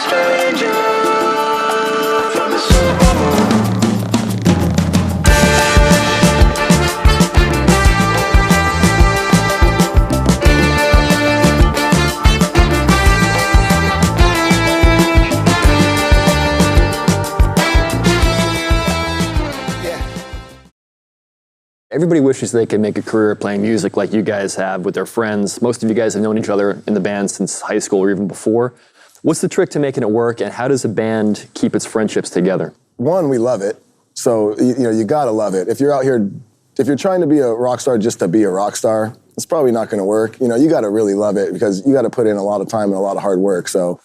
stranger from the Super Bowl. Everybody wishes they could make a career playing music like you guys have with their friends. Most of you guys have known each other in the band since high school or even before. What's the trick to making it work, and how does a band keep its friendships together? One, we love it. So, you gotta love it. If you're out here, if you're trying to be a rock star just to be a rock star, it's probably not gonna work. You gotta really love it because you gotta put in a lot of time and a lot of hard work. So,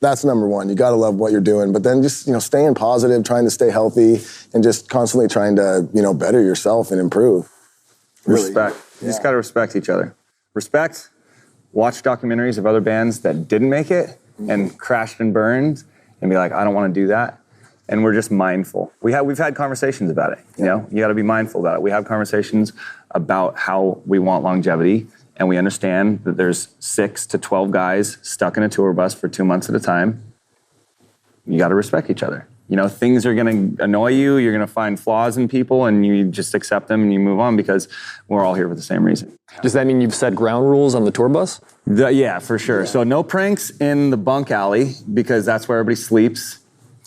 that's number one. You gotta love what you're doing, but then just, staying positive, trying to stay healthy, and just constantly trying to, better yourself and improve. Really. Respect. You just gotta respect each other. Respect, watch documentaries of other bands that didn't make it and crashed and burned and be like, I don't wanna do that. And we're just mindful. We've had conversations about it, you gotta be mindful about it. We have conversations about how we want longevity, and we understand that there's 6 to 12 guys stuck in a tour bus for 2 months at a time. You got to respect each other. Things are going to annoy you. You're going to find flaws in people, and you just accept them and you move on because we're all here for the same reason. Does that mean you've set ground rules on the tour bus? Yeah, for sure. Yeah. So no pranks in the bunk alley because that's where everybody sleeps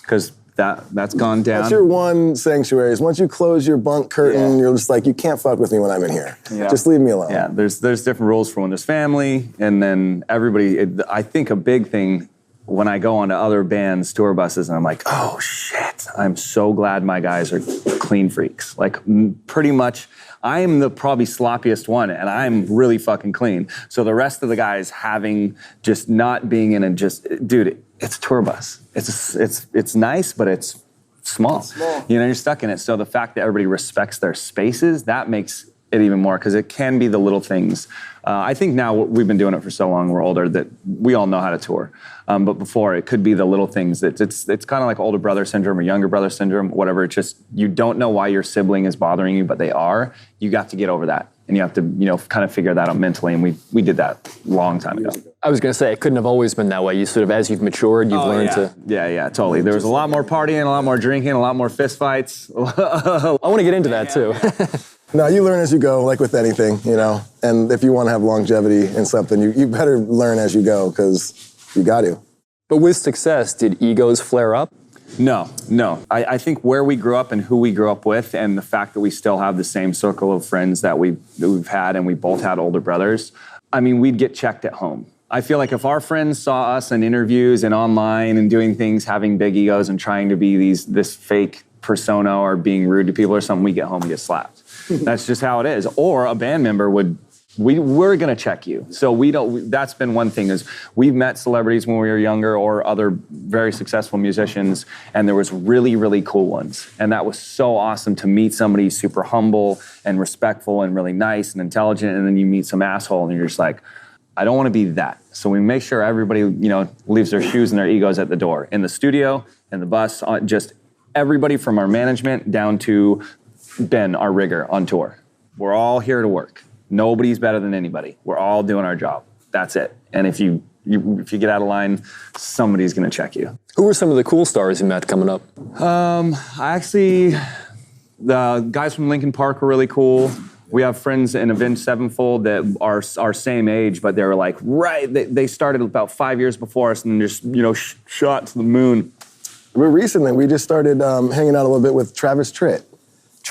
because that's gone down. That's your one sanctuary. Is once you close your bunk curtain, you're just like, you can't fuck with me when I'm in here. Yeah. Just leave me alone. Yeah, there's different rules for when there's family, and then everybody, I think a big thing when I go onto other bands' tour buses and I'm like, oh shit, I'm so glad my guys are clean freaks. Like pretty much, I am the probably sloppiest one and I'm really fucking clean. So the rest of the guys having just not being in a dude, it's a tour bus. It's nice, but it's small. You're stuck in it. So the fact that everybody respects their spaces, that makes it even more, because it can be the little things. I think now we've been doing it for so long, we're older, that we all know how to tour. But before, it could be the little things. It's kind of like older brother syndrome or younger brother syndrome, whatever. It's just, you don't know why your sibling is bothering you, but they are. You got to get over that. And you have to, kind of figure that out mentally. And we did that a long time ago. I was going to say, it couldn't have always been that way. You sort of, as you've matured, you've learned to... Yeah, totally. There was a lot more partying, a lot more drinking, a lot more fist fights. I want to get into that, too. No, you learn as you go, like with anything, And if you want to have longevity in something, you better learn as you go, because you got to. But with success, did egos flare up? No. I think where we grew up and who we grew up with, and the fact that we still have the same circle of friends that we've had, and we both had older brothers, we'd get checked at home. I feel like if our friends saw us in interviews and online and doing things, having big egos and trying to be this fake persona or being rude to people or something, we get home and get slapped. That's just how it is. Or a band member we're gonna check you. So that's been one thing, is we've met celebrities when we were younger or other very successful musicians, and there was really, really cool ones. And that was so awesome to meet somebody super humble and respectful and really nice and intelligent, and then you meet some asshole and you're just like, I don't wanna be that. So we make sure everybody, leaves their shoes and their egos at the door. In the studio, in the bus, just everybody from our management down to Ben, our rigger on tour. We're all here to work. Nobody's better than anybody. We're all doing our job. That's it. And if you get out of line, somebody's going to check you. Who were some of the cool stars you met coming up? The guys from Linkin Park were really cool. We have friends in Avenged Sevenfold that are our same age, but they were like, they started about 5 years before us and just, shot to the moon. Recently, we just started hanging out a little bit with Travis Tritt.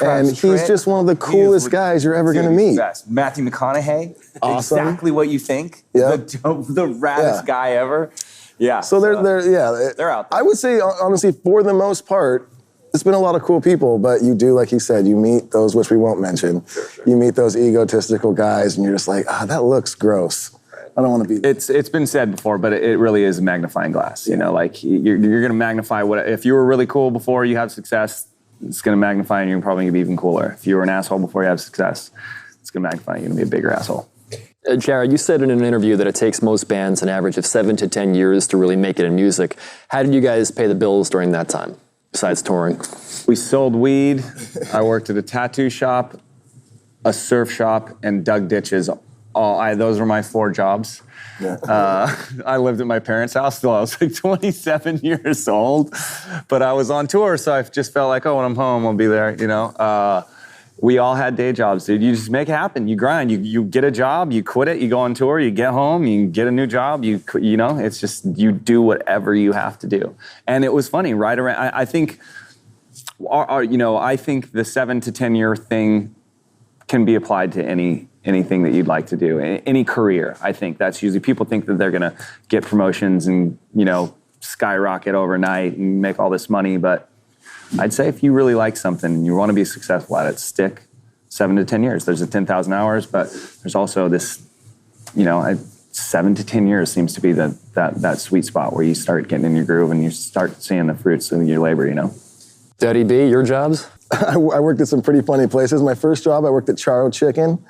And he's just one of the coolest guys you're ever going to meet. Matthew McConaughey, awesome. Exactly what you think. Yeah. The raddest guy ever. Yeah. So they're out there. I would say, honestly, for the most part, it's been a lot of cool people, but you do, like he said, you meet those, which we won't mention. Sure. You meet those egotistical guys, and you're just like, that looks gross. I don't want to be there. It's been said before, but it really is a magnifying glass. You're going to magnify if you were really cool before you have success, it's going to magnify and you're probably going to be even cooler. If you were an asshole before you have success, it's going to magnify and you're going to be a bigger asshole. Jared, you said in an interview that it takes most bands an average of 7 to 10 years to really make it in music. How did you guys pay the bills during that time, besides touring? We sold weed. I worked at a tattoo shop, a surf shop, and dug ditches Those were my 4 jobs. Yeah. I lived at my parents' house till I was like 27 years old, but I was on tour, so I just felt like, oh, when I'm home, I'll be there, you know. We all had day jobs, dude. You just make it happen. You grind. You get a job, you quit it, you go on tour, you get home, you get a new job, you know, it's just, you do whatever you have to do. And it was funny, right around, I think, I think the 7 to 10 year thing can be applied to anything that you'd like to do, any career. I think that's usually, people think that they're gonna get promotions and, you know, skyrocket overnight and make all this money, but I'd say if you really like something and you want to be successful at it, stick 7 to 10 years. There's a 10,000 hours, but there's also this, you know, 7 to 10 years seems to be that sweet spot where you start getting in your groove and you start seeing the fruits of your labor, you know. Daddy B, your jobs? I worked at some pretty funny places. My first job, I worked at Charo Chicken.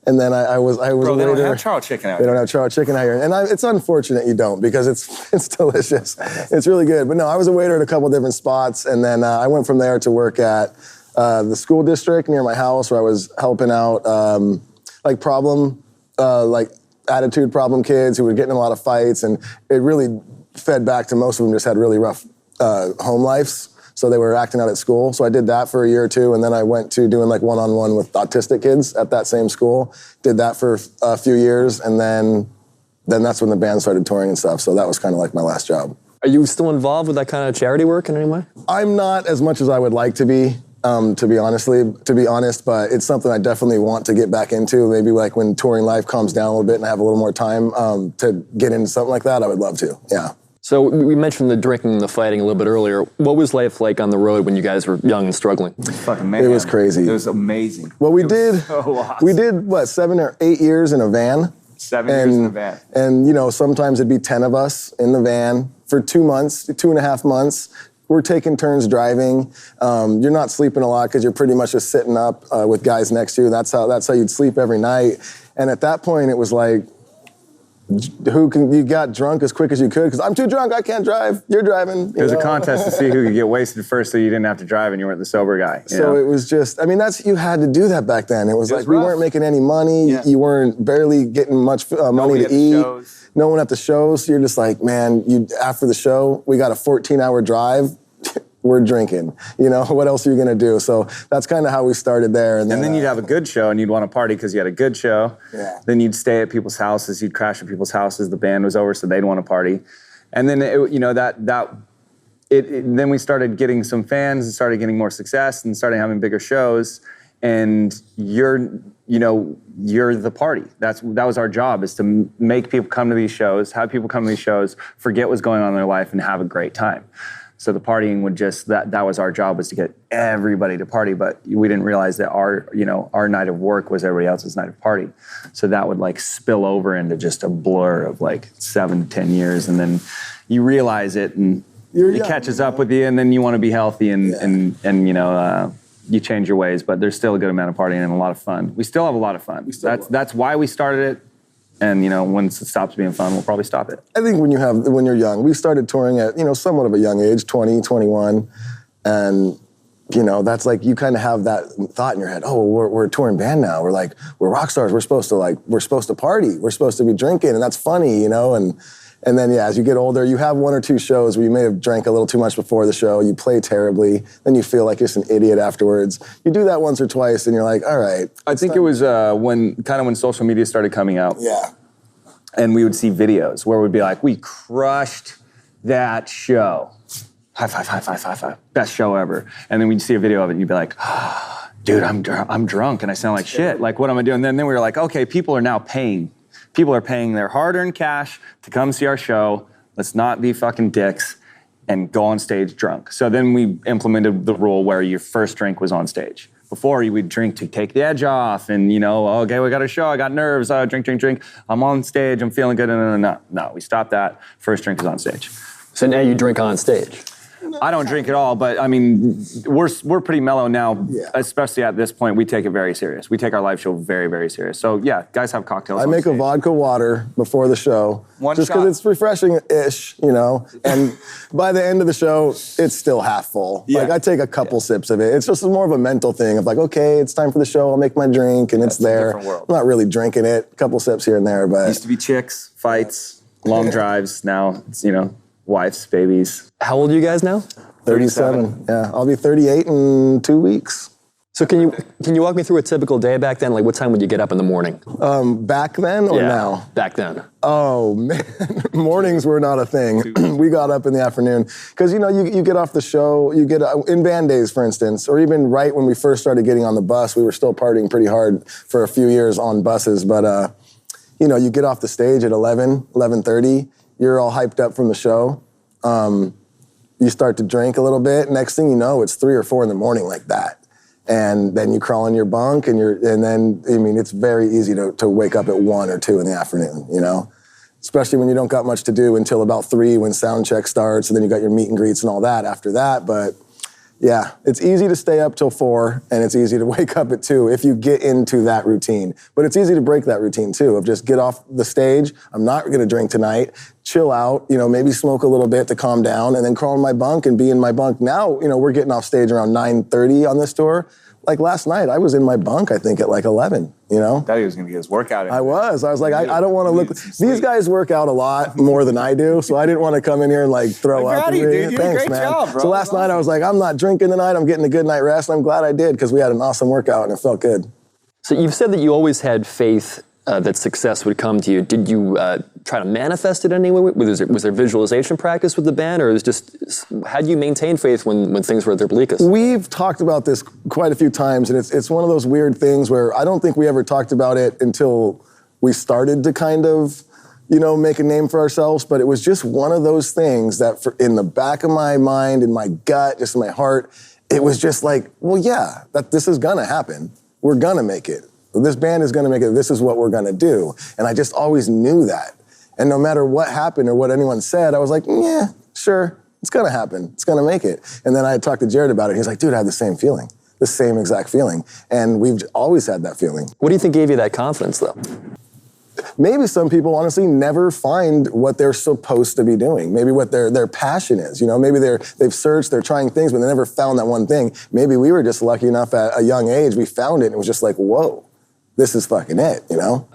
And then I was Bro, a waiter. they don't have Charo Chicken out They here. don't have Charo Chicken out here. And it's unfortunate you don't, because it's delicious. It's really good. But no, I was a waiter at a couple different spots, and then I went from there to work at the school district near my house, where I was helping out like attitude problem kids who were getting in a lot of fights, and it really fed back to most of them just had really rough home lives. So they were acting out at school. So I did that for a year or two, and then I went to doing like one-on-one with autistic kids at that same school. Did that for a few years, and then that's when the band started touring and stuff. So that was kind of like my last job. Are you still involved with that kind of charity work in any way? I'm not as much as I would like to be honest, but it's something I definitely want to get back into. Maybe like when touring life calms down a little bit and I have a little more time to get into something like that, I would love to, yeah. So we mentioned the drinking and the fighting a little bit earlier. What was life like on the road when you guys were young and struggling? Fucking man. It was crazy. It was amazing. Well, we It did, was so awesome. we did, what, 7 or 8 years in a van? 7 years in a van. And, you know, sometimes it'd be 10 of us in the van for 2 months, 2.5 months. We're taking turns driving. You're not sleeping a lot because you're pretty much just sitting up with guys next to you. That's how you'd sleep every night. And at that point, it was like, you got drunk as quick as you could, because I'm too drunk, I can't drive, you're driving. It was a contest to see who could get wasted first so you didn't have to drive and you weren't the sober guy. So it was just, I mean, you had to do that back then. It was like, we rough. weren't making any money, Yeah. you weren't barely getting much money Nobody to at the eat. shows. No one at the shows, so you're just like, man, after the show, we got a 14-hour drive, we're drinking. You know, what else are you gonna do? So that's kind of how we started there. And then you'd have a good show and you'd want to party because you had a good show. Yeah. Then you'd stay at people's houses, you'd crash at people's houses, the band was over, so they'd want to party. And then, then we started getting some fans and started getting more success and started having bigger shows. And you're the party. That was our job, is to make people come to these shows, have people come to these shows, forget what's going on in their life and have a great time. So the partying would just, that was our job, was to get everybody to party, but we didn't realize that our night of work was everybody else's night of party. So that would like spill over into just a blur of like 7 to 10 years, and then you realize it and it catches up with you, and then you want to be healthy and you change your ways, but there's still a good amount of partying and a lot of fun. We still have a lot of fun. That's why we started it. And, once it stops being fun, we'll probably stop it. I think when you're young, we started touring at, somewhat of a young age, 20, 21. And, that's like, you kind of have that thought in your head, oh, well, we're a touring band now. We're rock stars. We're supposed to party. We're supposed to be drinking, and that's funny, And then, as you get older, you have 1 or 2 shows where you may have drank a little too much before the show, you play terribly, then you feel like you're just an idiot afterwards. You do that once or twice, and you're like, all right. I think it was when social media started coming out. Yeah. And we would see videos where we'd be like, we crushed that show. High five, high five, high five. Best show ever. And then we'd see a video of it, and you'd be like, dude, I'm drunk, and I sound like shit. Like, what am I doing? And then we were like, okay, people are now paying. People are paying their hard-earned cash to come see our show. Let's not be fucking dicks and go on stage drunk. So then we implemented the rule where your first drink was on stage. Before, you would drink to take the edge off and, okay, we got a show, I got nerves, drink. I'm on stage, I'm feeling good. No, we stopped that. First drink is on stage. So now you drink on stage. I don't drink at all, but I mean, we're pretty mellow now, Yeah. especially at this point. We take it very serious. We take our live show very, very serious. So yeah, guys have cocktails. I on make a stage. vodka water before the show. One just because shot. it's refreshing-ish, you know? And by the end of the show, it's still half full. Yeah. Like, I take a couple sips of it. It's just more of a mental thing of like, okay, it's time for the show. I'll make my drink, and it's a there. different world. I'm not really drinking it. A couple sips here and there, but... Used to be chicks, fights, long drives. Now it's, wives, babies. How old are you guys now? 37. Yeah, I'll be 38 in 2 weeks. So can you walk me through a typical day back then? Like, what time would you get up in the morning? Back then or now? Back then. Oh, man. Mornings were not a thing. We got up in the afternoon. Because, you get off the show, you get, in band days, for instance, or even right when we first started getting on the bus, we were still partying pretty hard for a few years on buses. But, you get off the stage at 11:30, you're all hyped up from the show. You start to drink a little bit. Next thing you know, it's 3 or 4 in the morning like that. And then you crawl in your bunk, and then it's very easy to wake up at 1 or 2 in the afternoon, Especially when you don't got much to do until about 3 when sound check starts, and then you got your meet and greets and all that after that. But yeah, it's easy to stay up till 4, and it's easy to wake up at 2 if you get into that routine. But it's easy to break that routine too, of just get off the stage, I'm not gonna drink tonight, chill out, maybe smoke a little bit to calm down, and then crawl in my bunk and be in my bunk. Now, we're getting off stage around 9:30 on this tour. Like last night, I was in my bunk, I think, at like 11, Thought he was going to get his workout in. I was like, I don't want to look. needed some sleep. These guys work out a lot more than I do, so I didn't want to come in here and like throw I'm up. proud of you, and dude. You did a Thanks, great man. job, bro. So last night I was like, I'm not drinking tonight. I'm getting a good night rest, and I'm glad I did because we had an awesome workout and it felt good. So you've said that you always had faith that success would come to you. Did you try to manifest it anyway? Was there visualization practice with the band, or how do you maintain faith when things were at their bleakest? We've talked about this quite a few times, and it's one of those weird things where I don't think we ever talked about it until we started to kind of, make a name for ourselves. But it was just one of those things that in the back of my mind, in my gut, just in my heart, it was just like, well, yeah, this is gonna happen. We're gonna make it. This band is gonna make it. This is what we're gonna do. And I just always knew that. And no matter what happened or what anyone said, I was like, yeah, sure, it's gonna happen. It's gonna make it. And then I talked to Jared about it. He's like, dude, I had the same feeling, the same exact feeling. And we've always had that feeling. What do you think gave you that confidence, though? Maybe some people honestly never find what they're supposed to be doing. Maybe what their passion is. Maybe they've searched, they're trying things, but they never found that one thing. Maybe we were just lucky enough at a young age, we found it and it was just like, whoa, this is fucking it,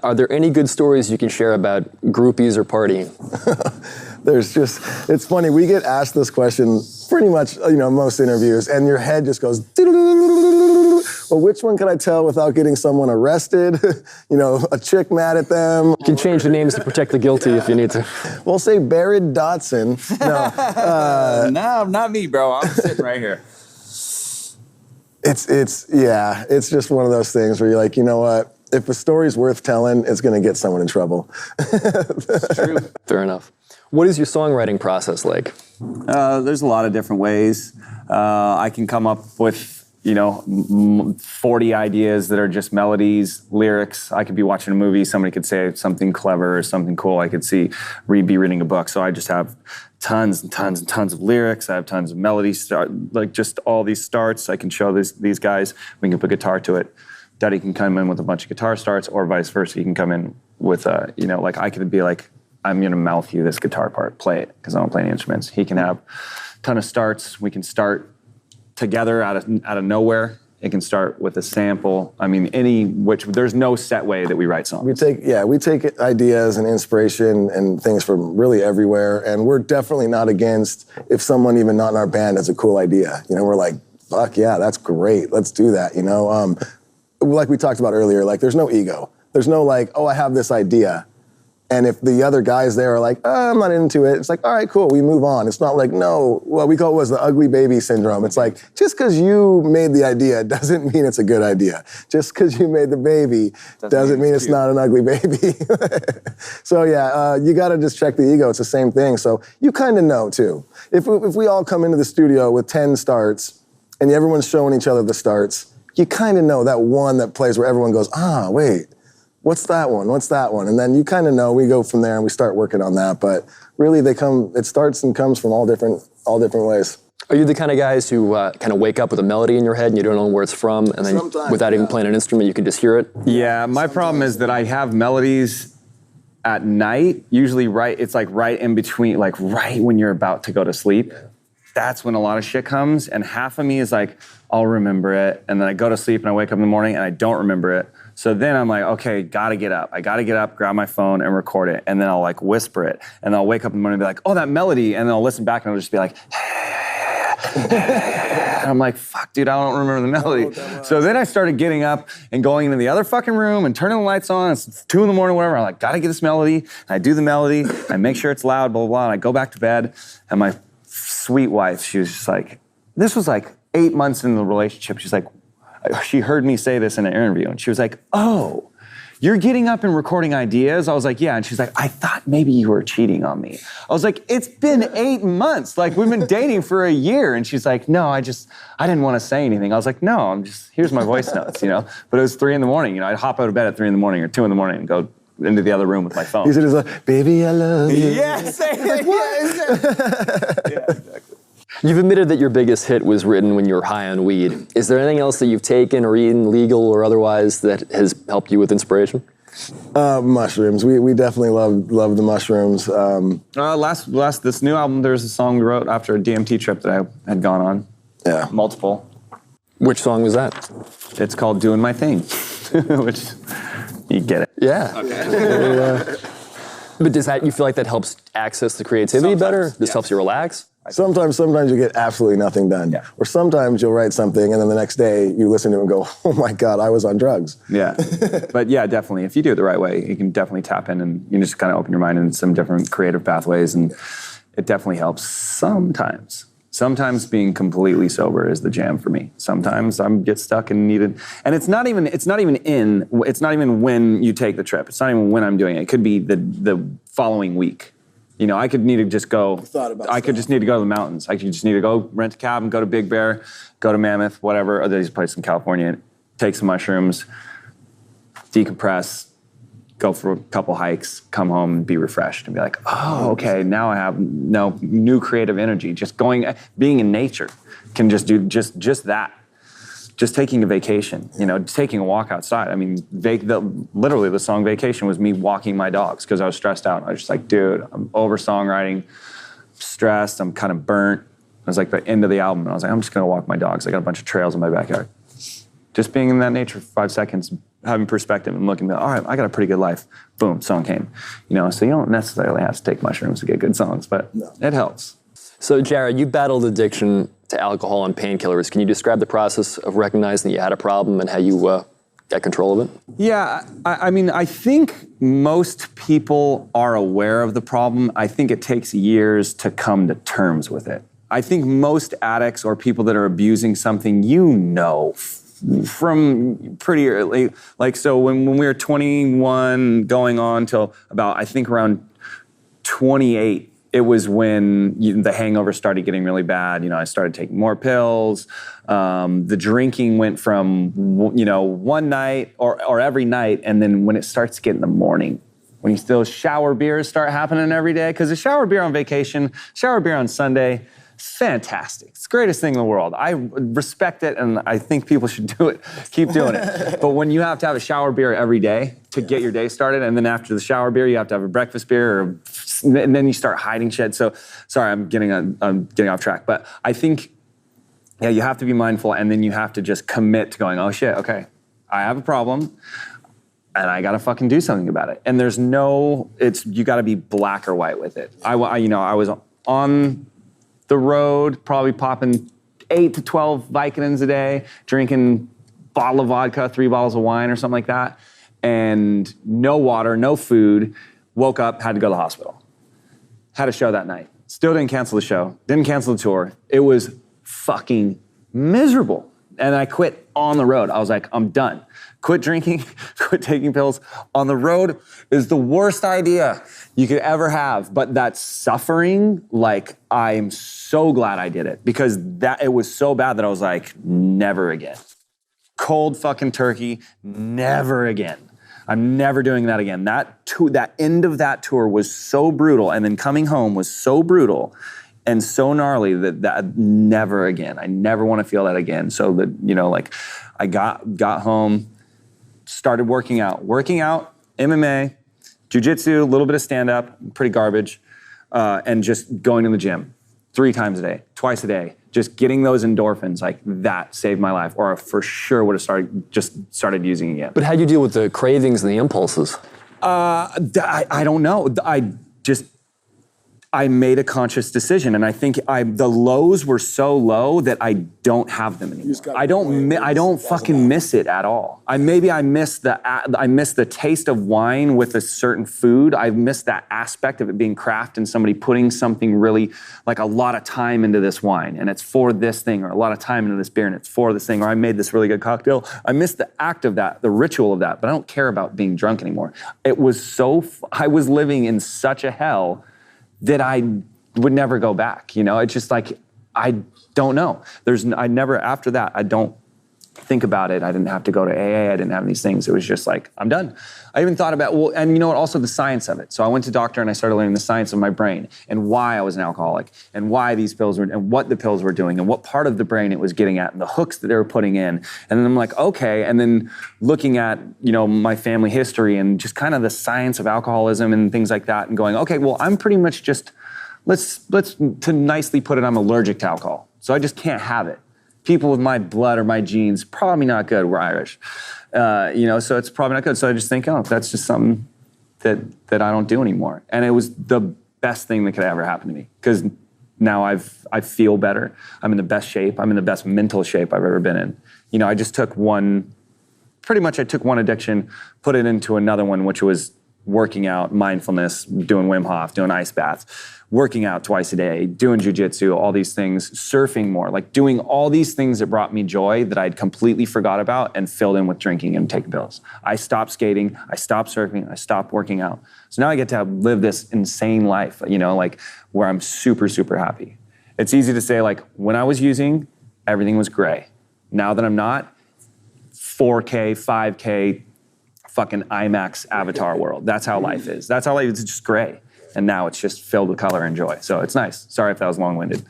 Are there any good stories you can share about groupies or partying? It's funny, we get asked this question pretty much, most interviews, and your head just goes, well, which one can I tell without getting someone arrested? A chick mad at them. You can change the names to protect the guilty if you need to. We'll say Barrett Dotson. No, No, not me, bro. I'm sitting right here. It's just one of those things where you're like, you know what? If a story's worth telling, it's going to get someone in trouble. True. Fair enough. What is your songwriting process like? There's a lot of different ways. I can come up with 40 ideas that are just melodies, lyrics. I could be watching a movie, somebody could say something clever or something cool. I could be reading a book. So I just have tons and tons and tons of lyrics. I have tons of melodies, like just all these starts. I can show these guys. We can put guitar to it. Daddy can come in with a bunch of guitar starts, or vice versa. He can come in with like I could be like, I'm gonna mouth you this guitar part, play it, because I don't play any instruments. He can have a ton of starts. We can start together out of nowhere. It can start with a sample. I mean, there's no set way that we write songs. We take ideas and inspiration and things from really everywhere, and we're definitely not against if someone even not in our band has a cool idea. We're like, fuck yeah, that's great. Let's do that. Like we talked about earlier, like there's no ego. There's no like, oh, I have this idea. And if the other guys there are like, oh, I'm not into it, it's like, all right, cool, we move on. It's not like, no, what we call it was the ugly baby syndrome. It's like, just because you made the idea doesn't mean it's a good idea. Just because you made the baby doesn't mean it's not an ugly baby. So yeah, you gotta just check the ego. It's the same thing. So you kind of know too. If we all come into the studio with 10 starts and everyone's showing each other the starts, you kind of know that one that plays where everyone goes, wait, what's that one? What's that one? And then you kind of know, we go from there and we start working on that. But really it starts and comes from all different ways. Are you the kind of guys who kind of wake up with a melody in your head and you don't know where it's from, and then Sometimes, without even yeah. playing an instrument, you can just hear it? Yeah, my problem is that I have melodies at night, usually it's like right in between, like right when you're about to go to sleep. That's when a lot of shit comes, and half of me is like, I'll remember it, and then I go to sleep and I wake up in the morning and I don't remember it. So then I'm like, okay, gotta get up. I gotta get up, grab my phone and record it, and then I'll like whisper it, and I'll wake up in the morning and be like, oh, that melody, and then I'll listen back and I'll just be like, and I'm like, fuck, dude, I don't remember the melody. So then I started getting up and going into the other fucking room and turning the lights on. It's 2 a.m, whatever. I'm like, gotta get this melody. And I do the melody. I make sure it's loud, blah, blah, blah. And I go back to bed. And my sweet wife, she was just like, this was like 8 months into the relationship. She's like, she heard me say this in an interview. And she was like, oh, you're getting up and recording ideas? I was like, yeah. And she's like, I thought maybe you were cheating on me. I was like, it's been 8 months. Like, we've been dating for a year. And she's like, no, I didn't want to say anything. I was like, no, here's my voice notes, you know? But it was 3 a.m, you know, I'd hop out of bed at 3 a.m. or 2 a.m. and go into the other room with my phone. He said, "It's like, baby, I love you." Yes, like, what? Yeah, exactly. You've admitted that your biggest hit was written when you were high on weed. Is there anything else that you've taken or eaten, legal or otherwise, that has helped you with inspiration? Mushrooms. We definitely love the mushrooms. This new album, there's a song we wrote after a DMT trip that I had gone on. Yeah. Multiple. Which song was that? It's called Doing My Thing, which you get it. Yeah. Okay. But you feel like that helps access the creativity better? This helps you relax? Sometimes you get absolutely nothing done. Yeah. Or sometimes you'll write something and then the next day you listen to it and go, oh my God, I was on drugs. Yeah. But yeah, definitely. If you do it the right way, you can definitely tap in and you just kind of open your mind in some different creative pathways, and it definitely helps sometimes. Sometimes being completely sober is the jam for me. Sometimes I get stuck and need it. And it's not even when you take the trip. It's not even when I'm doing it. It could be the following week. You know, I could need to just go. Just need to go to the mountains. I could just need to go rent a cab and go to Big Bear, go to Mammoth, whatever. Or there's a place in California. Take some mushrooms, decompress, go for a couple hikes, come home and be refreshed and be like, oh, okay, now I have new creative energy. Just being in nature can just do just that. Just taking a vacation, you know, just taking a walk outside. I mean, literally the song Vacation was me walking my dogs because I was stressed out. I was just like, dude, I'm over songwriting, stressed, I'm kind of burnt. I was like the end of the album, and I was like, I'm just gonna walk my dogs. I got a bunch of trails in my backyard. Just being in that nature for 5 seconds, having perspective and looking, all right, I got a pretty good life. Boom, song came. You know, so you don't necessarily have to take mushrooms to get good songs, but it helps. So Jared, you battled addiction to alcohol and painkillers. Can you describe the process of recognizing that you had a problem and how you got control of it? Yeah, I mean, I think most people are aware of the problem. I think it takes years to come to terms with it. I think most addicts or people that are abusing something, you know, from pretty early. Like, so when we were 21 going on till about, I think around 28, it was when the hangover started getting really bad. You know, I started taking more pills. The drinking went from, you know, one night or every night. And then when it starts to get in the morning, when those shower beers start happening every day, because a shower beer on vacation, shower beer on Sunday, fantastic. It's the greatest thing in the world. I respect it, and I think people should do it, keep doing it. But when you have to have a shower beer every day to get your day started, and then after the shower beer, you have to have a breakfast beer, and then you start hiding shit. So, sorry, I'm getting off track. But I think, yeah, you have to be mindful, and then you have to just commit to going, oh shit, okay, I have a problem, and I gotta fucking do something about it. And you gotta be black or white with it. I was on the road, probably popping 8 to 12 Vicodins a day, drinking a bottle of vodka, 3 bottles of wine or something like that, and no water, no food. Woke up, had to go to the hospital. Had a show that night. Still didn't cancel the show, didn't cancel the tour. It was fucking miserable. And I quit on the road. I was like, I'm done. Quit drinking, quit taking pills. On the road is the worst idea you could ever have. But that suffering, like, I'm so glad I did it, because it was so bad that I was like, never again. Cold fucking turkey, never again. I'm never doing that again. That end of that tour was so brutal, and then coming home was so brutal. and so gnarly that never again. I never want to feel that again. So that, you know, like I got home, started working out, MMA, jiu-jitsu, a little bit of stand-up, pretty garbage, and just going to the gym 3 times a day, twice a day, just getting those endorphins, like that saved my life, or I for sure would have started using it again. But how'd you deal with the cravings and the impulses? I don't know. I made a conscious decision, and I think the lows were so low that I don't have them anymore. I don't fucking miss it at all. I miss the taste of wine with a certain food. I miss that aspect of it being craft and somebody putting something really, like a lot of time into this wine, and it's for this thing, or a lot of time into this beer, and it's for this thing, or I made this really good cocktail. I miss the act of that, the ritual of that, but I don't care about being drunk anymore. It was I was living in such a hell that I would never go back. You know, it's just like, I don't know. I never, after that, I don't think about it. I didn't have to go to AA. I didn't have these things. It was just like, I'm done. I even thought about, well, and you know what, also the science of it. So I went to doctor and I started learning the science of my brain and why I was an alcoholic and why these pills were, and what the pills were doing and what part of the brain it was getting at and the hooks that they were putting in. And then I'm like, okay. And then looking at, you know, my family history and just kind of the science of alcoholism and things like that and going, okay, well, I'm pretty much just, let's to nicely put it, I'm allergic to alcohol. So I just can't have it. People with my blood or my genes, probably not good. We're Irish. You know, so it's probably not good. So I just think, oh, that's just something that I don't do anymore. And it was the best thing that could ever happen to me, because now I feel better. I'm in the best shape. I'm in the best mental shape I've ever been in. You know, I just took pretty much I took one addiction, put it into another one, which was working out, mindfulness, doing Wim Hof, doing ice baths, working out twice a day, doing jiu-jitsu, all these things, surfing more, like doing all these things that brought me joy that I'd completely forgot about and filled in with drinking and taking pills. I stopped skating, I stopped surfing, I stopped working out. So now I get to live this insane life, you know, like where I'm super, super happy. It's easy to say, like, when I was using, everything was gray. Now that I'm not, 4K, 5K, fucking IMAX avatar world. That's how life is. That's how life is. It's just gray. And now it's just filled with color and joy. So it's nice. Sorry if that was long-winded.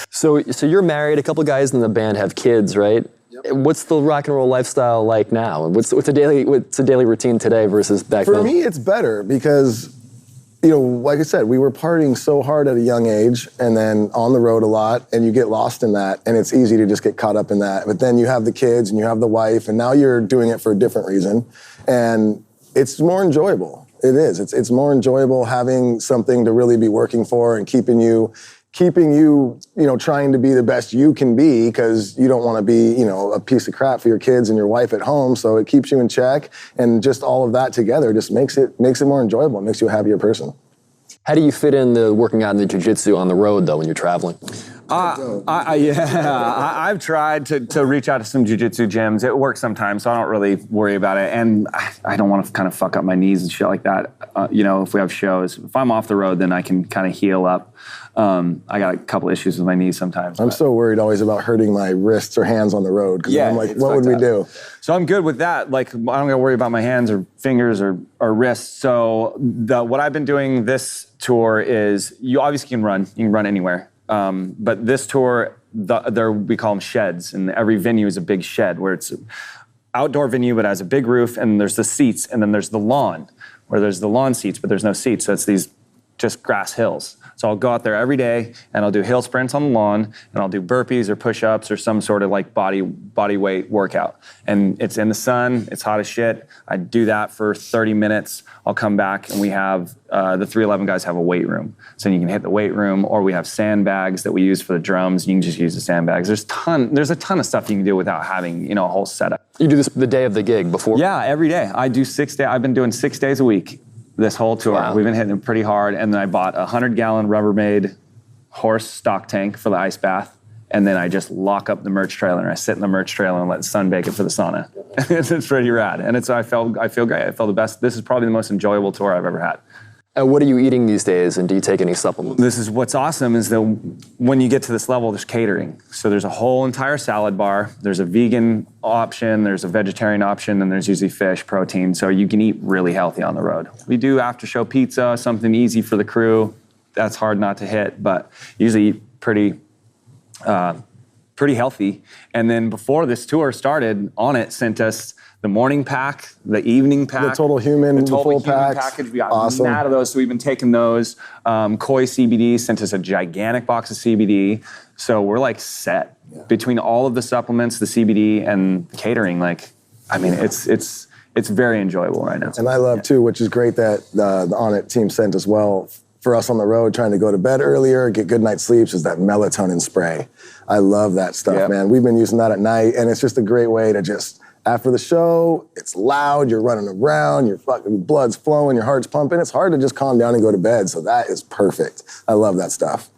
So you're married, a couple guys in the band have kids, right? Yep. What's the rock and roll lifestyle like now? What's a daily routine today versus back then? For me, it's better because, you know, like I said, we were partying so hard at a young age and then on the road a lot, and you get lost in that, and it's easy to just get caught up in that. But then you have the kids and you have the wife, and now you're doing it for a different reason, and it's more enjoyable. It is. It's more enjoyable having something to really be working for and keeping you, you know, trying to be the best you can be, because you don't want to be, you know, a piece of crap for your kids and your wife at home. So it keeps you in check, and just all of that together just makes it more enjoyable. It makes you a happier person. How do you fit in the working out and the jiu-jitsu on the road, though, when you're traveling? I've tried to reach out to some jiu-jitsu gyms. It works sometimes, so I don't really worry about it. And I don't want to kind of fuck up my knees and shit like that. You know, if we have shows, if I'm off the road, then I can kind of heal up. I got a couple issues with my knees sometimes. I'm so worried always about hurting my wrists or hands on the road, because I'm like, what would we do? So I'm good with that. Like, I don't gotta worry about my hands or fingers or wrists. So what I've been doing this tour is, you obviously can run. You can run anywhere. But this tour, we call them sheds, and every venue is a big shed where it's an outdoor venue but has a big roof, and there's the seats, and then there's the lawn, where there's the lawn seats, but there's no seats, so it's these just grass hills. So I'll go out there every day, and I'll do hill sprints on the lawn, and I'll do burpees or push-ups or some sort of like body weight workout. And it's in the sun, it's hot as shit. I do that for 30 minutes. I'll come back, and we have, the 311 guys have a weight room. So you can hit the weight room, or we have sandbags that we use for the drums. You can just use the sandbags. There's a ton of stuff you can do without having, you know, a whole setup. You do this the day of the gig before? Yeah, every day. I do 6 days. I've been doing 6 days a week this whole tour. Wow. We've been hitting it pretty hard. And then I bought a 100-gallon Rubbermaid horse stock tank for the ice bath. And then I just lock up the merch trailer, and I sit in the merch trailer and let the sun bake it for the sauna. It's pretty rad. And I feel great. I feel the best. This is probably the most enjoyable tour I've ever had. What are you eating these days, and do you take any supplements? This is what's awesome, is that when you get to this level, there's catering. So there's a whole entire salad bar. There's a vegan option, there's a vegetarian option, and there's usually fish, protein. So you can eat really healthy on the road. We do after show pizza, something easy for the crew. that's hard not to hit, but usually eat pretty healthy. And then before this tour started, Onnit sent us the morning pack, the evening pack. The total human, the the total full human packs. package. We got Awesome. mad of those, so we've been taking those. Koi CBD sent us a gigantic box of CBD. So we're like set. Between all of the supplements, the CBD, and catering, like, I mean, it's very enjoyable right now. And I love too, which is great that the Onnit team sent as well for us on the road, trying to go to bed earlier, get good night's sleeps, is that melatonin spray. I love that stuff, man. We've been using that at night, and it's just a great way to just, after the show, it's loud, you're running around, your fucking blood's flowing, your heart's pumping. It's hard to just calm down and go to bed, so that is perfect. I love that stuff.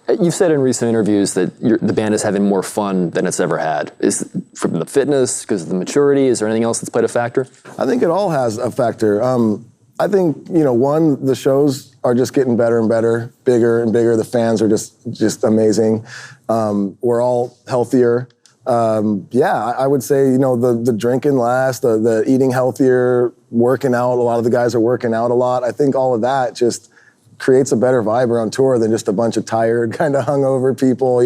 You've said in recent interviews that the band is having more fun than it's ever had. Is from the fitness, because of the maturity, is there anything else that's played a factor? I think it all has a factor. I think, one, the shows are just getting better and better, bigger and bigger. The fans are just amazing. We're all healthier. I would say, the drinking less, the eating healthier, working out. A lot of the guys are working out a lot. I think all of that just creates a better vibe around tour than just a bunch of tired, kind of hungover people,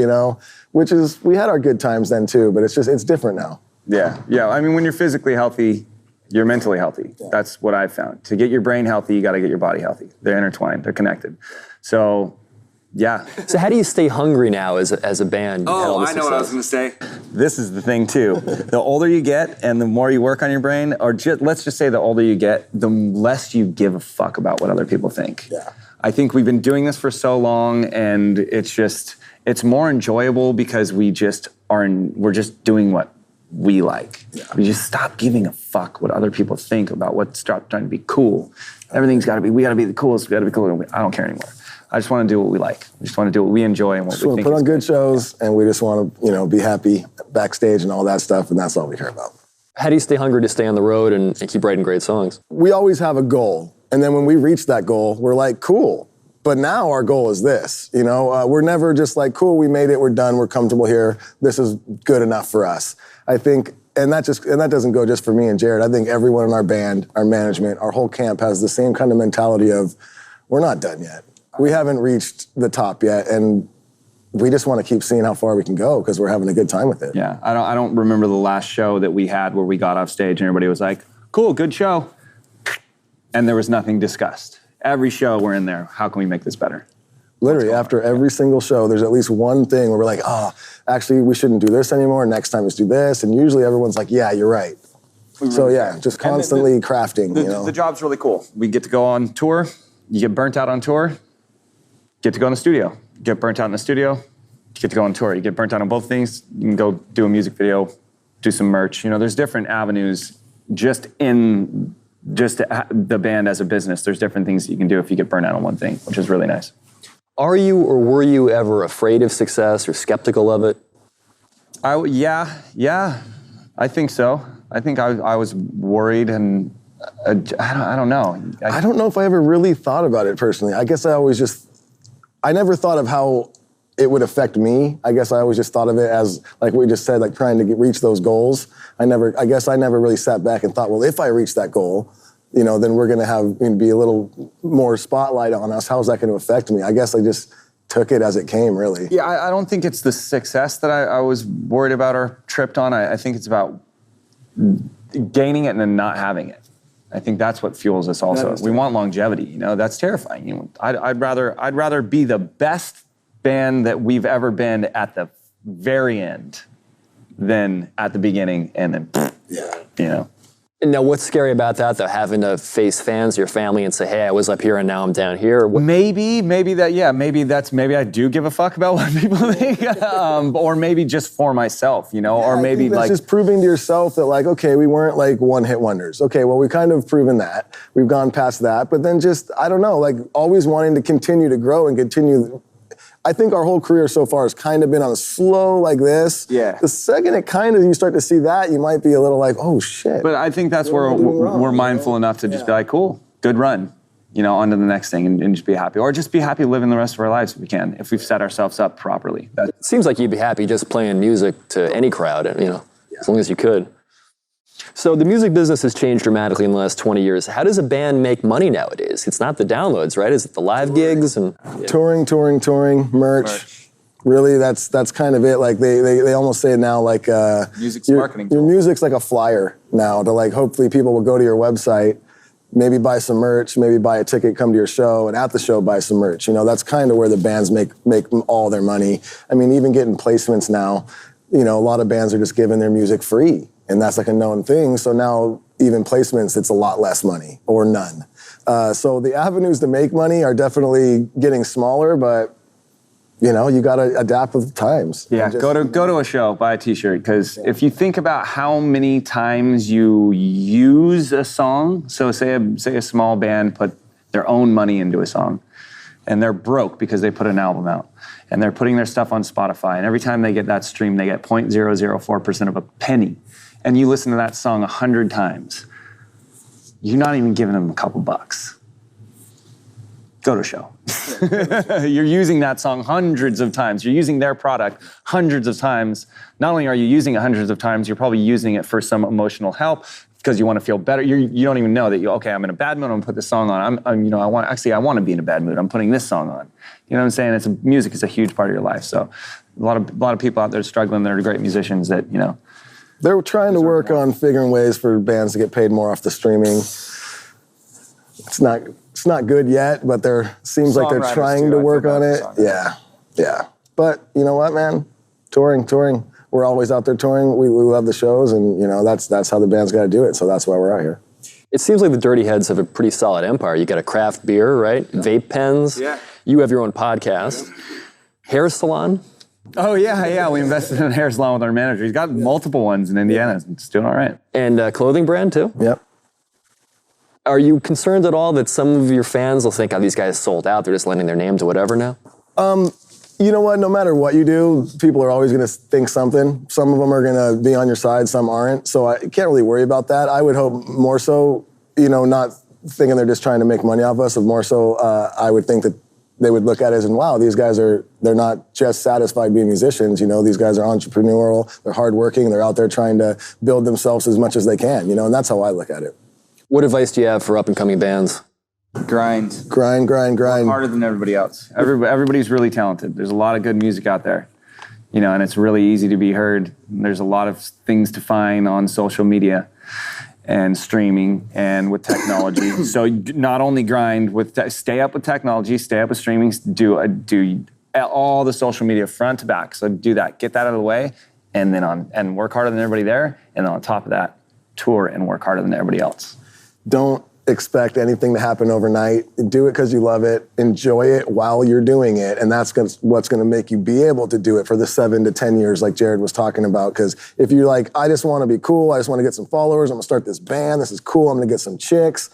which is, we had our good times then too, but it's different now. Yeah. I mean, when you're physically healthy, you're mentally healthy. Yeah. That's what I've found. To get your brain healthy, you got to get your body healthy. They're intertwined. They're connected. So, yeah. So how do you stay hungry now as a band? Oh, I know what I was going to say. This is the thing too. The older you get and the more you work on your brain, or let's just say the older you get, the less you give a fuck about what other people think. Yeah. I think we've been doing this for so long, and it's more enjoyable because we're just doing what we like. Yeah. We just stop giving a fuck what other people think about what's trying to be cool. Everything's got to be, we got to be the coolest, we got to be cool. I don't care anymore. I just want to do what we like. We just want to do what we enjoy and what we think. Put on good shows, and we just want to, be happy backstage and all that stuff, and that's all we care about. How do you stay hungry to stay on the road and keep writing great songs? We always have a goal. And then when we reach that goal, we're like, cool. But now our goal is this, We're never just like, cool, we made it, we're done, we're comfortable here. This is good enough for us. I think, and that doesn't go just for me and Jared. I think everyone in our band, our management, our whole camp has the same kind of mentality of, we're not done yet. We haven't reached the top yet, and we just want to keep seeing how far we can go because we're having a good time with it. Yeah, I don't remember the last show that we had where we got off stage and everybody was like, cool, good show. And there was nothing discussed. Every show we're in there, how can we make this better? Literally, after every single show, there's at least one thing where we're like, actually, we shouldn't do this anymore. Next time, let's do this. And usually everyone's like, yeah, you're right. So yeah, just constantly crafting, The job's really cool. We get to go on tour. You get burnt out on tour. Get to go in the studio. You get burnt out in the studio. You get to go on tour. You get burnt out on both things. You can go do a music video, do some merch. There's different avenues just the band as a business. There's different things that you can do if you get burnt out on one thing, which is really nice. Are you or were you ever afraid of success or skeptical of it? Yeah, I think so. I think I was worried, and I don't know. I don't know if I ever really thought about it personally. I guess I never thought of how it would affect me. I guess I always just thought of it as, like we just said, like trying to reach those goals. I guess I never really sat back and thought, well, if I reach that goal, then we're going to be a little more spotlight on us. How's that going to affect me? I guess I just took it as it came, really. Yeah, I don't think it's the success that I was worried about or tripped on. I think it's about gaining it and then not having it. I think that's what fuels us also. We want longevity, that's terrifying. I'd rather be the best band that we've ever been at the very end than at the beginning and then, And now what's scary about that, though, having to face fans, your family, and say, hey, I was up here and now I'm down here? Maybe I do give a fuck about what people think, or maybe just for myself, or maybe that's just proving to yourself that okay, we weren't one-hit wonders. Okay, well, we kind of proven that. We've gone past that, but then just, I don't know, always wanting to continue to grow and continue. I think our whole career so far has kind of been on a slow like this. Yeah. The second you start to see that, you might be a little like, oh shit. But I think that's where we're mindful enough to just be like, cool, good run, on to the next thing and just be happy. Or just be happy living the rest of our lives if we can, if we've set ourselves up properly. It seems like you'd be happy just playing music to any crowd, as long as you could. So the music business has changed dramatically in the last 20 years. How does a band make money nowadays? It's not the downloads, right? Is it the live gigs and Touring, merch. Really, that's kind of it. Like they almost say now, like Music's marketing Your tool. music's like a flyer now. To like, hopefully people will go to your website, maybe buy some merch, maybe buy a ticket, come to your show, and at the show buy some merch. You know, that's kind of where the bands make all their money. I mean, even getting placements now. You know, a lot of bands are just giving their music free, and that's like a known thing. So now even placements, it's a lot less money or none. So the avenues to make money are definitely getting smaller, but you know, you got to adapt with the times. Yeah, go to a show, buy a T-shirt, because if you think about how many times you use a song, so say a small band put their own money into a song, and they're broke because they put an album out, and they're putting their stuff on Spotify, and every time they get that stream, they get 0.004% of a penny, and you listen to that song 100 times, you're not even giving them a couple bucks. Go to a show. You're using that song hundreds of times. You're using their product hundreds of times. Not only are you using it hundreds of times, you're probably using it for some emotional help because you want to feel better. You don't even know that okay, I'm in a bad mood. I'm gonna put this song on. I want to be in a bad mood. I'm putting this song on. You know what I'm saying? Music is a huge part of your life. So a lot of people out there struggling. They're great musicians that They're trying to work on figuring ways for bands to get paid more off the streaming. It's not good yet, but seems like they're Songwriters trying too, to I work feel on bad it. for songwriters. Yeah. But you know what, man? Touring. We're always out there touring. We love the shows, and you know that's how the band's got to do it. So that's why we're out here. it seems like the Dirty Heads have a pretty solid empire. You got a craft beer, right? Vape pens. Yeah. You have your own podcast. Hair salon. Oh, yeah. We invested in a hair salon with our manager. He's got multiple ones in Indiana. It's doing all right. And a clothing brand, too? Yep. Are you concerned at all that some of your fans will think, oh, these guys sold out, they're just lending their name to whatever now? You know what? No matter what you do, people are always going to think something. Some of them are going to be on your side, some aren't. So I can't really worry about that. I would hope more so, not thinking they're just trying to make money off us, but more so I would think that they would look at it as, wow, these guys they're not just satisfied being musicians. These guys are entrepreneurial, they're hardworking, they're out there trying to build themselves as much as they can, and that's how I look at it. What advice do you have for up-and-coming bands? Grind. Grind. Harder than everybody else. Everybody's really talented. There's a lot of good music out there, and it's really easy to be heard. There's a lot of things to find on social media and streaming and with technology. So not only grind stay up with technology, stay up with streaming, do all the social media front to back. So do that, get that out of the way, and then and work harder than everybody there. And then on top of that, tour and work harder than everybody else. Don't expect anything to happen overnight. Do it because you love it. Enjoy it while you're doing it, and that's what's going to make you be able to do it for the 7 to 10 years, like Jared was talking about. Because if you're like, I just want to be cool, I just want to get some followers, I'm going to start this band, this is cool, I'm going to get some chicks.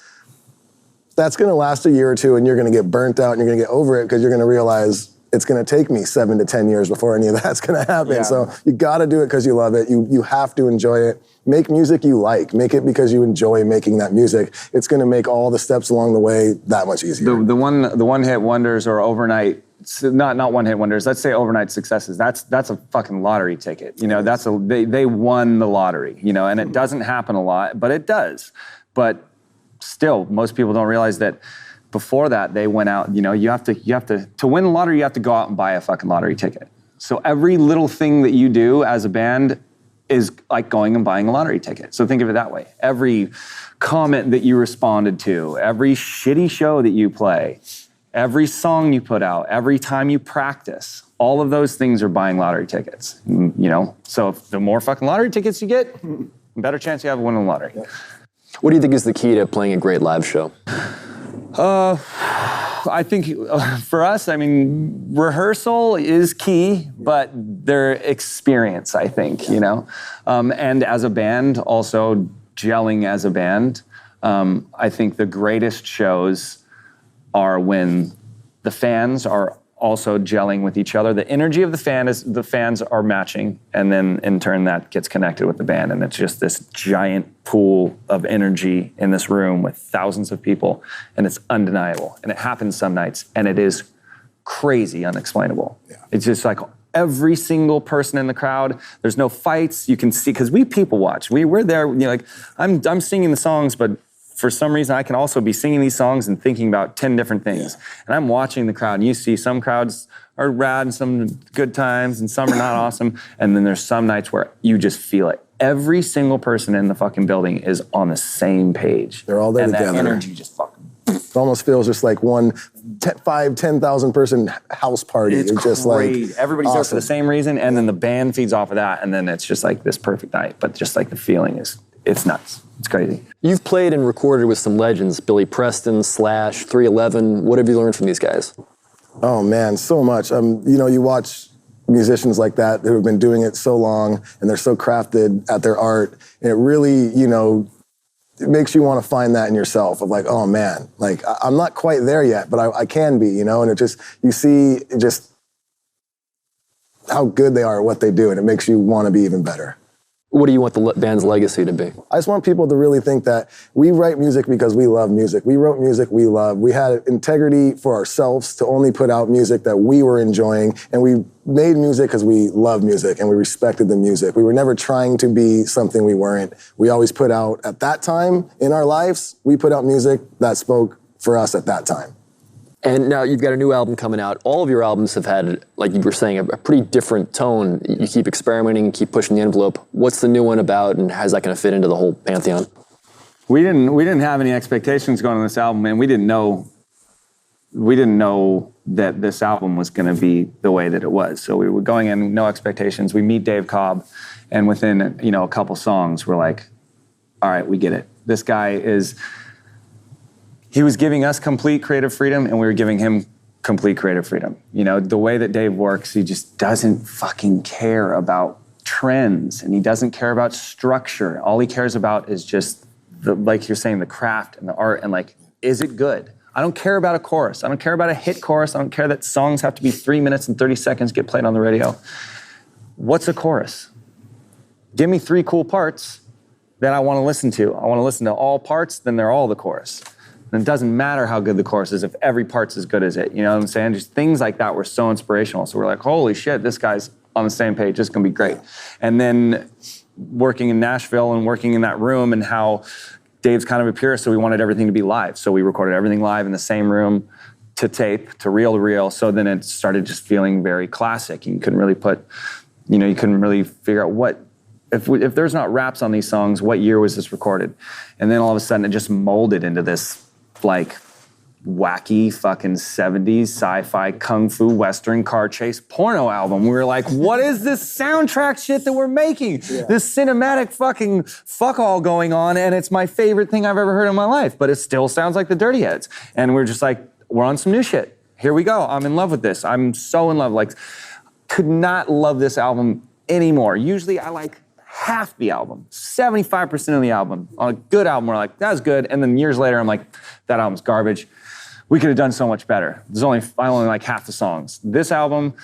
That's going to last a year or two, and you're going to get burnt out, and you're going to get over it because you're going to realize it's going to take me 7 to 10 years before any of that's going to happen. Yeah. So you got to do it because you love it. You have to enjoy it. Make music you like. Make it because you enjoy making that music. It's going to make all the steps along the way that much easier. The one hit wonders or overnight, not one hit wonders. Let's say overnight successes. That's a fucking lottery ticket. They won the lottery. And it doesn't happen a lot, but it does. But still, most people don't realize that. Before that, they went out, you have to win the lottery, you have to go out and buy a fucking lottery ticket. So every little thing that you do as a band is like going and buying a lottery ticket. So think of it that way. Every comment that you responded to, every shitty show that you play, every song you put out, every time you practice, all of those things are buying lottery tickets, So if the more fucking lottery tickets you get, the better chance you have of winning the lottery. What do you think is the key to playing a great live show? I think for us, rehearsal is key, but their experience, I think, and as a band, also gelling as a band. I think the greatest shows are when the fans are also gelling with each other. The energy of the fans are matching, and then in turn that gets connected with the band, and it's just this giant pool of energy in this room with thousands of people, and it's undeniable. And it happens some nights, and it is crazy unexplainable. Yeah. It's just like every single person in the crowd. There's no fights. You can see, because we people watch. We're there, you know, like, I'm singing the songs, but for some reason I can also be singing these songs and thinking about 10 different things. And I'm watching the crowd, and you see some crowds are rad and some good times and some are not awesome. And then there's some nights where you just feel it. Every single person in the fucking building is on the same page. They're all there and together. that energy just fucking... It almost feels just like one 10,000 person house party. It's just great. like Everybody's there for awesome. the same reason, and then the band feeds off of that, and then it's just like this perfect night. But just like the feeling is, it's nuts. It's crazy. You've played and recorded with some legends, Billy Preston, Slash, 311. What have you learned from these guys? Oh man, so much. You know, you watch musicians like that who have been doing it so long and they're so crafted at their art, and it really, you know, it makes you want to find that in yourself of like, oh man, like I'm not quite there yet, but I can be, you know, and it just, you see just how good they are at what they do, and it makes you want to be even better. What do you want the band's legacy to be? I just want people to really think that we write music because we love music. We wrote music we love. We had integrity for ourselves to only put out music that we were enjoying, and we made music because we love music and we respected the music. We were never trying to be something we weren't. We always put out, at that time in our lives, we put out music that spoke for us at that time. And now you've got a new album coming out. All of your albums have had, like you were saying, a pretty different tone. You keep experimenting, keep pushing the envelope. What's the new one about, and how's that going to fit into the whole pantheon? We didn't have any expectations going on this album, and we didn't know that this album was going to be the way that it was. So we were going in no expectations. We meet Dave Cobb, and within, you know, a couple songs, we're like, all right, we get it. This guy is... He was giving us complete creative freedom, and we were giving him complete creative freedom. You know, the way that Dave works, he just doesn't fucking care about trends, and he doesn't care about structure. All he cares about is just, like you're saying, the craft and the art, and like, is it good? I don't care about a chorus. I don't care about a hit chorus. I don't care that songs have to be 3 minutes and 30 seconds, get played on the radio. What's a chorus? Give me 3 cool parts that I want to listen to. I want to listen to all parts, then they're all the chorus. And it doesn't matter how good the chorus is if every part's as good as it. You know what I'm saying? Just things like that were so inspirational. So we're like, holy shit, this guy's on the same page. It's going to be great. And then working in Nashville and working in that room, and how Dave's kind of a purist, so we wanted everything to be live. So we recorded everything live in the same room, to tape, to reel. So then it started just feeling very classic. You couldn't really you couldn't really figure out what, if there's not raps on these songs, what year was this recorded? And then all of a sudden it just molded into this like wacky fucking 70s sci-fi kung fu western car chase porno album. We were like, what is this soundtrack shit that we're making? Yeah. This cinematic fucking fuck all going on, and it's my favorite thing I've ever heard in my life, but it still sounds like the Dirty Heads. And we're just like, we're on some new shit. Here we go. I'm in love with this. I'm so in love. Like, could not love this album anymore. Usually I like half the album, 75% of the album. On a good album, we're like, that was good. And then years later, I'm like, that album's garbage. We could have done so much better. I only like half the songs. This album,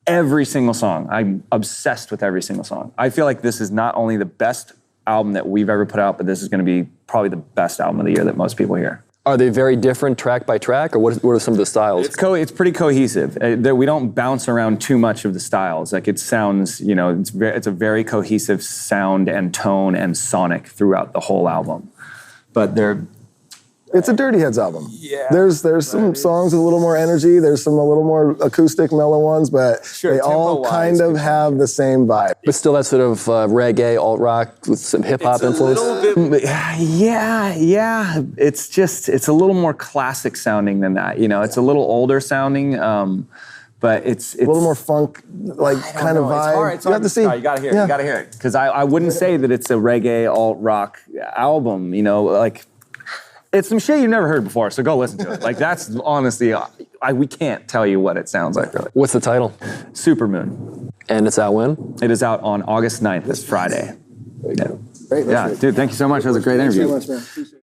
every single song, I'm obsessed with every single song. I feel like this is not only the best album that we've ever put out, but this is going to be probably the best album of the year that most people hear. Are they very different track by track, or what are some of the styles? It's pretty cohesive. We don't bounce around too much of the styles. Like, it sounds, you know, it's a very cohesive sound and tone and sonic throughout the whole album. But It's a Dirty Heads album. Yeah. There's some songs with a little more energy. There's some a little more acoustic, mellow ones, but they all kind of have the same vibe. But still that sort of reggae, alt-rock with some hip-hop influence? Yeah. It's a little more classic sounding than that. You know, it's a little older sounding, but it's a little more funk, like kind of vibe. It's hard. You have to see. You gotta hear it. You gotta hear it. Because I wouldn't say that it's a reggae, alt-rock album. You know, like, it's some shit you've never heard before, so go listen to it. Like, that's honestly, we can't tell you what it sounds like, really. What's the title? Supermoon. And it's out when? It is out on August 9th, this Friday. Yeah. Great. Yeah, dude, thank you so much. That was a great interview. Thank you so much, man.